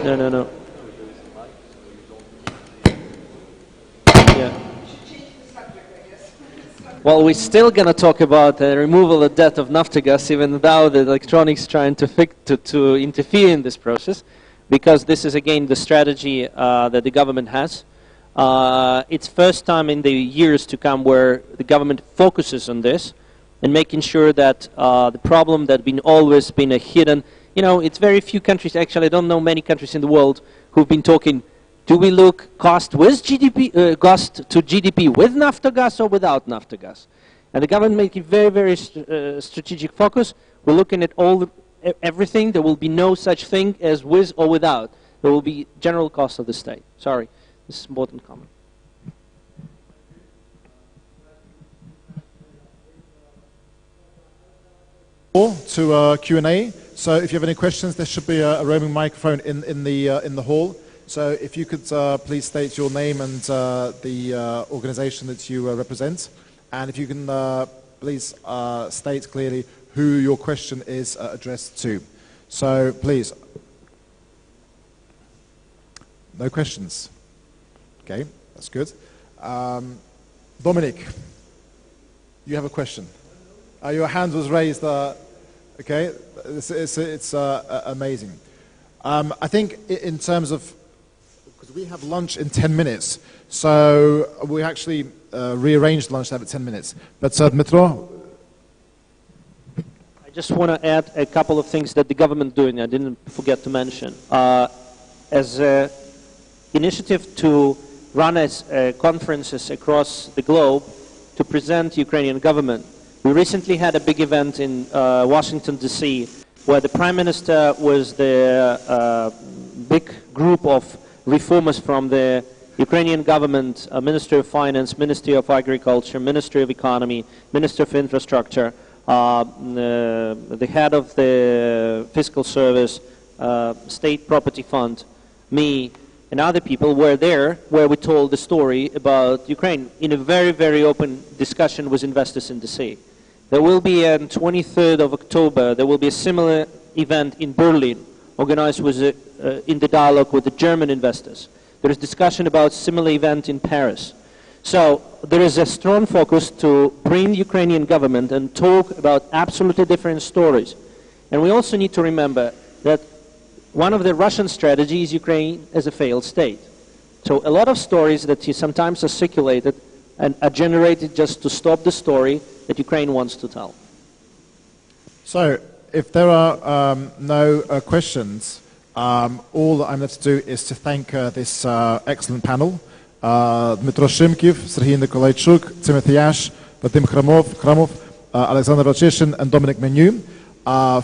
Speaker 6: No. Yeah.
Speaker 9: Well, we're still going to talk about the removal of debt of Naftogaz, even though the electronics trying to interfere in this process, because this is again the strategy that the government has. It's first time in the years to come where the government focuses on this and making sure that the problem that always been a hidden, it's very few countries, actually I don't know many countries in the world who've been talking Do we look cost with GDP, cost to GDP with Naftogaz or without Naftogaz? And the government making very, very strategic focus. We're looking at everything. There will be no such thing as with or without. There will be general cost of the state. Sorry, this is important comment.
Speaker 2: To Q&A. So if you have any questions, there should be a roaming microphone in the hall. So if you could please state your name and the organization that you represent. And if you can please state clearly who your question is addressed to. So please. No questions. Okay, that's good. Dominic, you have a question. Your hand was raised. Okay, it's amazing. I think in terms of, because we have lunch in 10 minutes, so we actually rearranged lunch to have it 10 minutes. But Dmitro?
Speaker 9: I just want to add a couple of things that the government doing. I didn't forget to mention. As an initiative to run conferences across the globe to present Ukrainian government, we recently had a big event in Washington, D.C., where the Prime Minister was the big group of reformers from the Ukrainian government, Ministry of Finance, Ministry of Agriculture, Ministry of Economy, Ministry of Infrastructure, the head of the Fiscal Service, State Property Fund, me, and other people were there where we told the story about Ukraine in a very, very open discussion with investors in D.C. There will be on 23rd of October, there will be a similar event in Berlin, organized with in the dialogue with the German investors. There is discussion about similar event in Paris. So there is a strong focus to bring the Ukrainian government and talk about absolutely different stories. And we also need to remember that one of the Russian strategies is Ukraine as a failed state. So a lot of stories that sometimes are circulated and are generated just to stop the story that Ukraine wants to tell.
Speaker 2: So if there are no questions, all that I'm going to do is to thank this excellent panel. Dmitro Shimkiv, Serhiy Nikolaichuk, Timothy Ash, Vadim Kramov, Alexander Racheshin, and Dominic Menu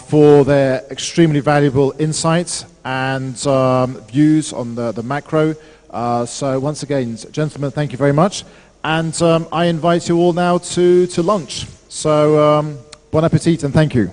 Speaker 2: for their extremely valuable insights and views on the macro. So once again, gentlemen, thank you very much. And I invite you all now to lunch. So bon appetit and thank you.